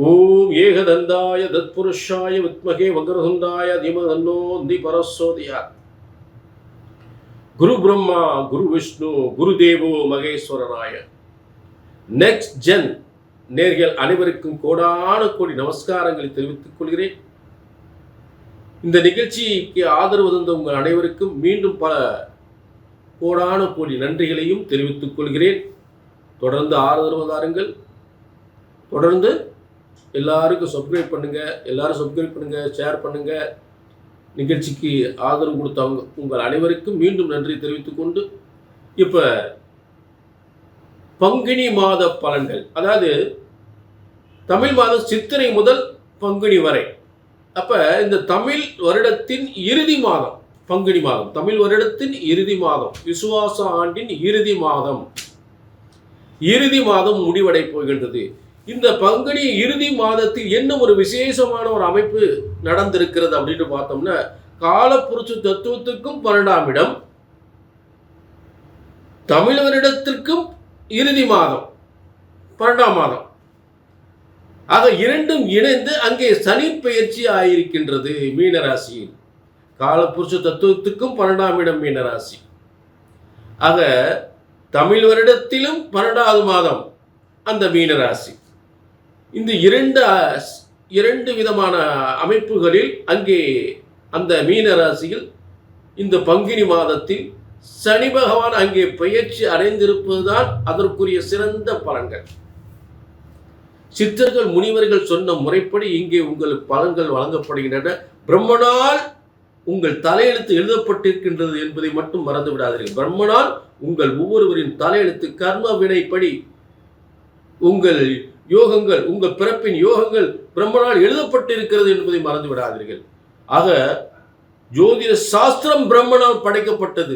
ஓம் ஏகதந்தாய தத்புருஷாய வித்மகே வக்ரதுண்டாய தீமதன்னோ பரசோதியாத். குரு பிரம்மா குரு விஷ்ணு குரு தேவோ மகேஸ்வரராய. நெக்ஸ்ட் ஜென் நேர்கள் அனைவருக்கும் கோடான கோடி நமஸ்காரங்களை தெரிவித்துக் கொள்கிறேன். இந்த நிகழ்ச்சிக்கு ஆதரவு தந்த உங்கள் அனைவருக்கும் மீண்டும் பல கோடான கோடி நன்றிகளையும் தெரிவித்துக் கொள்கிறேன். தொடர்ந்து ஆதரவு தாருங்கள். தொடர்ந்து எல்லாருக்கும் சப்ஸ்கிரைப் பண்ணுங்க, ஷேர் பண்ணுங்க. நிகழ்ச்சிக்கு ஆதரவு கொடுத்தவங்க உங்கள் அனைவருக்கும் மீண்டும் நன்றி தெரிவித்துக் கொண்டு, இப்போ பங்குனி மாத பலன்கள், அதாவது தமிழ் மாதம் சித்திரை முதல் பங்குனி வரை. அப்போ இந்த தமிழ் வருடத்தின் இறுதி மாதம் பங்குனி மாதம், தமிழ் வருடத்தின் இறுதி மாதம், விசுவாச ஆண்டின் இறுதி மாதம் முடிவடை போகின்றது. இந்த பங்குனி இறுதி மாதத்தில் என்ன ஒரு விசேஷமான ஒரு அமைப்பு நடந்திருக்கிறது அப்படின்னு பார்த்தோம்னா, காலப்புருஷ தத்துவத்துக்கும் 12ஆம் இடம், தமிழ் வருடத்திற்கும் இறுதி மாதம் 12ஆம் மாதம் ஆக இரண்டும் இணைந்து அங்கே சனி பெயர்ச்சி ஆயிருக்கின்றது மீனராசியில். காலப்புருஷ தத்துவத்துக்கும் 12ஆம் இடம் மீனராசி. ஆக தமிழ் வருடத்திலும் 12வது மாதம் அந்த மீனராசி. இந்த இரண்டு விதமான அமைப்புகளில் அங்கே அந்த மீனராசியில் இந்த பங்குனி மாதத்தில் சனி பகவான் அங்கே பெயர்ச்சி அடைந்திருப்பதுதான் அதற்குரிய சிறந்த பலன்கள். சித்தர்கள் முனிவர்கள் சொன்ன முறைப்படி இங்கே உங்களுக்கு பலன்கள் வழங்கப்படுகின்றன. பிரம்மனால் உங்கள் தலையெழுத்து எழுதப்பட்டிருக்கின்றது என்பதை மட்டும் மறந்து விடாதீர்கள். பிரம்மனால் உங்கள் ஒவ்வொருவரின் தலையெழுத்து கர்ம வினைப்படி உங்கள் யோகங்கள், உங்கள் பிறப்பின் யோகங்கள் பிரம்மனால் எழுதப்பட்டிருக்கிறது என்பதை மறந்து விடாதீர்கள். ஆக ஜோதிட சாஸ்திரம் பிரம்மனால் படைக்கப்பட்டது.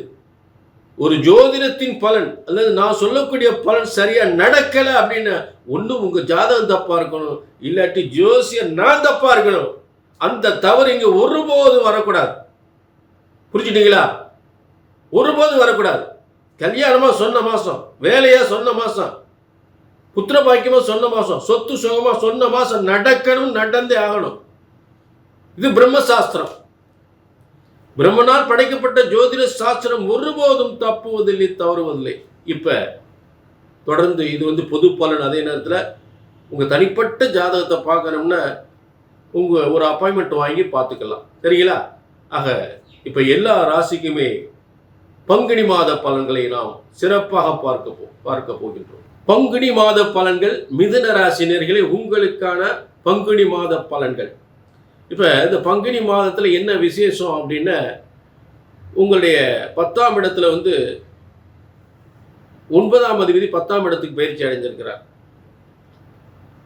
ஒரு ஜோதிடத்தின் பலன் அல்லது நான் சொல்லக்கூடிய பலன் சரியா நடக்கல அப்படின்னு ஒன்றும் உங்க ஜாதகம் தப்பா இருக்கணும், இல்லாட்டி ஜோசியர் நான் தப்பா இருக்கணும். அந்த தவறு இங்க ஒருபோதும் வரக்கூடாது. புரிஞ்சுட்டீங்களா? ஒருபோதும் வரக்கூடாது. கல்யாணமா சொன்ன மாசம், வேலையா சொன்ன மாசம், புத்திர பாக்கியமா சொன்ன மாசம், சொத்து சுகமா சொன்ன மாசம் நடக்கணும், நடந்தே ஆகணும். இது பிரம்மசாஸ்திரம். பிரம்மனால் படைக்கப்பட்ட ஜோதிட சாஸ்திரம் ஒருபோதும் தப்புவதில்லை, தவறுவதில்லை. இப்ப தொடர்ந்து இது பொது பலன். அதே நேரத்தில் உங்க தனிப்பட்ட ஜாதகத்தை பார்க்கணும்னா உங்க ஒரு அப்பாயின்மெண்ட் வாங்கி பார்த்துக்கலாம். சரிங்களா? ஆக இப்ப எல்லா ராசிக்குமே பங்குனி மாத பலன்களை நாம் சிறப்பாக பார்க்க போகின்றோம். பங்குனி மாத பலன்கள் மிதுன ராசினியர்களே, உங்களுக்கான பங்குனி மாத பலன்கள். இப்போ இந்த பங்குனி மாதத்தில் என்ன விசேஷம் அப்படின்னா, உங்களுடைய 10ஆம் இடத்துல 9ஆம் அதிபதி 10ஆம் இடத்துக்கு பயிற்சி அடைஞ்சிருக்கிறார்.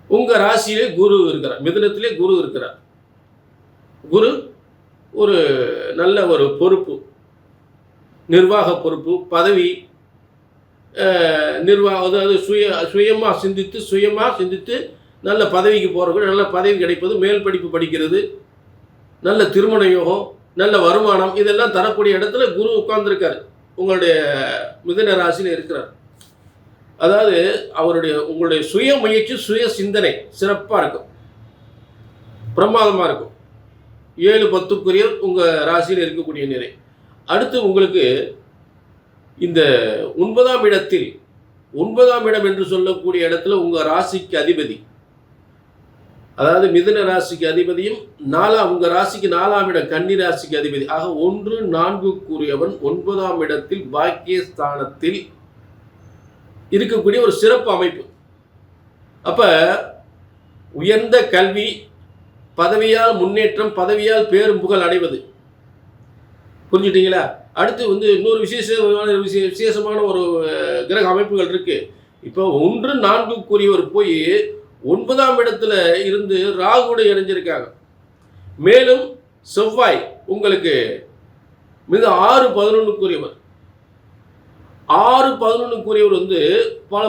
உங்கள் ராசியிலே குரு இருக்கிறார், மிதுனத்திலே குரு இருக்கிறார். குரு ஒரு நல்ல ஒரு பொறுப்பு, நிர்வாக பொறுப்பு, பதவி, நிர்வாகம், அதாவது சுயமாக சிந்தித்து நல்ல பதவிக்கு போகிறவங்க நல்ல பதவி கிடைப்பது, மேல் படிப்பு படிக்கிறது, நல்ல திருமண யோகம், நல்ல வருமானம், இதெல்லாம் தரக்கூடிய இடத்துல குரு உட்கார்ந்துருக்காரு. உங்களுடைய மிதுன ராசியில் இருக்கிறார். அதாவது உங்களுடைய சுய முயற்சி, சுய சிந்தனை சிறப்பாக இருக்கும், பிரமாதமாக இருக்கும். 7-10 உங்கள் ராசியில் இருக்கக்கூடிய நிலை. அடுத்து உங்களுக்கு இந்த 9ஆம் இடத்தில், 9ஆம் இடம் என்று சொல்லக்கூடிய இடத்துல உங்கள் ராசிக்கு அதிபதி, அதாவது மிதுன ராசிக்கு அதிபதியும் உங்கள் ராசிக்கு 4ஆம் இடம் கன்னி ராசிக்கு அதிபதி ஆக 1-4 9ஆம் இடத்தில் பாக்கியஸ்தானத்தில் இருக்கக்கூடிய ஒரு சிறப்பு அமைப்பு. அப்ப உயர்ந்த கல்வி, பதவியால் முன்னேற்றம், பதவியால் பேரும் புகழ் அடைவது. புரிஞ்சுட்டீங்களா? அடுத்து இன்னொரு விசேஷமான ஒரு கிரக அமைப்புகள் இருக்கு. இப்போ 1-4 போய் 9ஆம் இடத்துல இருந்து ராகுவோடு இணைஞ்சிருக்காங்க. மேலும் செவ்வாய் உங்களுக்கு மிக 6-11 பல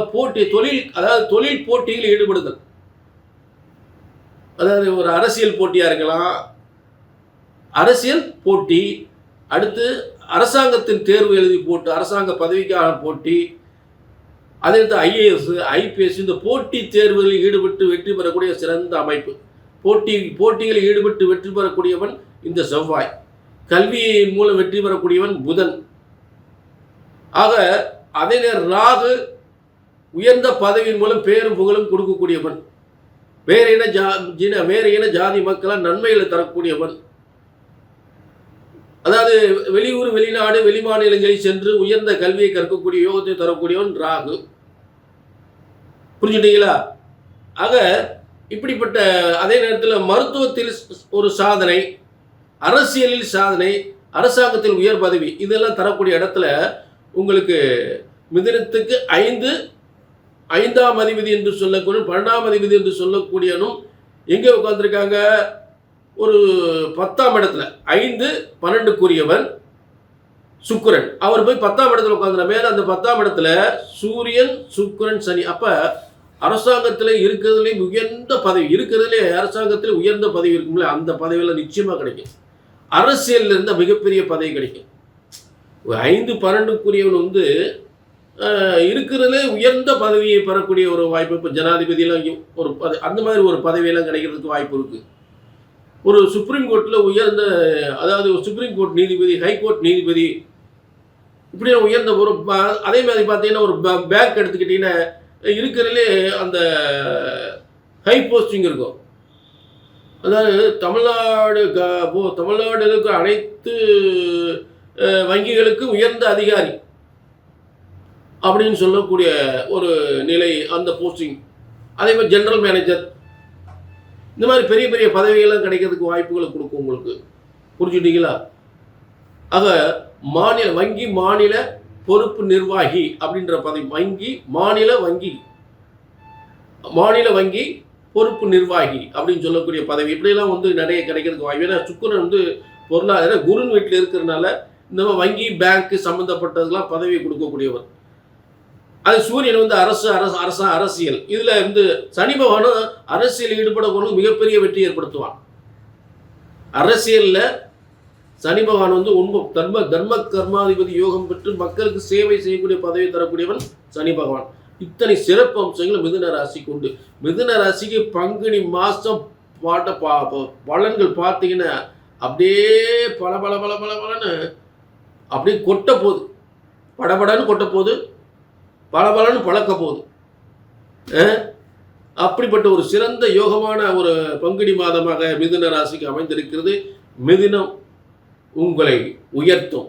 தொழில் போட்டியில் ஈடுபடுதல். அதாவது ஒரு அரசியல் போட்டியா இருக்கலாம், அரசியல் போட்டி, அடுத்து அரசாங்கத்தின் தேர்வு எழுதி போட்டு அரசாங்க பதவிக்கான போட்டி, அதே ஐஏஎஸ், ஐபிஎஸ் இந்த போட்டித் தேர்வுகளில் ஈடுபட்டு வெற்றி பெறக்கூடிய சிறந்த அமைப்பு. போட்டிகளில் ஈடுபட்டு வெற்றி பெறக்கூடியவன் இந்த செவ்வாய். கல்வியின் மூலம் வெற்றி பெறக்கூடியவன் புதன். ஆக அதே நேரம் ராகு உயர்ந்த பதவியின் மூலம் பேரும் புகழும் கொடுக்கக்கூடியவன். வேற இன ஜாதி மக்களால் நன்மைகளை தரக்கூடியவன். அதாவது வெளியூர், வெளிநாடு, வெளிமாநிலங்களில் சென்று உயர்ந்த கல்வியை கற்கக்கூடிய யோகத்தை தரக்கூடியவன் ராகு. புரிஞ்சுட்டீங்களா? ஆக இப்படிப்பட்ட அதே நேரத்தில் மருத்துவத்தில் ஒரு சாதனை, அரசியலில் சாதனை, அரசாங்கத்தில் உயர் பதவி, இதெல்லாம் தரக்கூடிய இடத்துல உங்களுக்கு மிதுனத்துக்கு ஐந்தாம் அதிபதி என்று சொல்லக்கூடிய 12ஆம் அதிபதி என்று சொல்லக்கூடியவனும் எங்கே உட்கார்ந்துருக்காங்க? ஒரு 10ஆம் இடத்துல. 5, 12க்குரியவன் சுக்கிரன். அவர் போய் 10ஆம் இடத்துல உட்கார்ந்துற மேல அந்த 10ஆம் இடத்துல சூரியன், சுக்கிரன், சனி. அப்ப அரசாங்கத்தில் இருக்கிறதுலே உயர்ந்த பதவி, இருக்கிறதுலே அரசாங்கத்தில் உயர்ந்த பதவி இருக்கும்ல, அந்த பதவியெல்லாம் நிச்சயமா கிடைக்கும். அரசியலில் இருந்த மிகப்பெரிய பதவி கிடைக்கும். 5, 12க்குரியவன் இருக்கிறதுலே உயர்ந்த பதவியை பெறக்கூடிய ஒரு வாய்ப்பு. இப்போ ஜனாதிபதியெல்லாம் ஒரு அந்த மாதிரி ஒரு பதவியெல்லாம் கிடைக்கிறதுக்கு வாய்ப்பு இருக்கு. ஒரு சுப்ரீம் கோர்ட்டில் உயர்ந்த, அதாவது ஒரு சுப்ரீம் கோர்ட் நீதிபதி, ஹைகோர்ட் நீதிபதி, இப்படி உயர்ந்த ஒரு அதே மாதிரி பார்த்தீங்கன்னா ஒரு பேங்க் எடுத்துக்கிட்டிங்கன்னா இருக்கிறதுலே அந்த ஹை போஸ்டிங் இருக்கும். அதாவது தமிழ்நாடு இருக்கிற அனைத்து வங்கிகளுக்கும் உயர்ந்த அதிகாரி அப்படின்னு சொல்லக்கூடிய ஒரு நிலை, அந்த போஸ்டிங். அதே மாதிரி ஜெனரல் மேனேஜர், இந்த மாதிரி பெரிய பெரிய பதவிகள்லாம் கிடைக்கிறதுக்கு வாய்ப்புகளை கொடுக்கும் உங்களுக்கு. புரிஞ்சுட்டீங்களா? ஆக வங்கி மாநில பொறுப்பு நிர்வாகி அப்படின்ற பதவி, மாநில வங்கி பொறுப்பு நிர்வாகி அப்படின்னு சொல்லக்கூடிய பதவி, இப்படியெல்லாம் நிறைய கிடைக்கிறதுக்கு வாய்ப்பு. ஏன்னா சுக்கிரன் பொருளாதார குருன் வீட்டில் இருக்கிறதுனால இந்த வங்கி, பேங்க் சம்பந்தப்பட்டதுக்கெல்லாம் பதவி கொடுக்கக்கூடியவர். அது சூரியன் அரசியல். இதுல சனி பகவானும் அரசியல் ஈடுபடக்கூடிய மிகப்பெரிய வெற்றி ஏற்படுத்துவான். அரசியல்ல சனி பகவான் தர்ம கர்மாதிபதி யோகம் பெற்று மக்களுக்கு சேவை செய்யக்கூடிய பதவி தரக்கூடியவன் சனி பகவான். இத்தனை சிறப்பு அம்சங்கள் மிதுன ராசிக்கு உண்டு. மிதுன ராசிக்கு பங்குனி மாசம் பலன்கள் பார்த்தீங்கன்னா அப்படியே பலன்னு அப்படியே கொட்ட போகுது, படபடன்னு கொட்ட போகுது, பலபலன்னு பழக்க போகுது. அப்படிப்பட்ட ஒரு சிறந்த யோகமான ஒரு பங்குனி மாதமாக மிதுன ராசிக்கு அமைந்திருக்கிறது. மிதுனம் உங்களை உயர்த்தும்.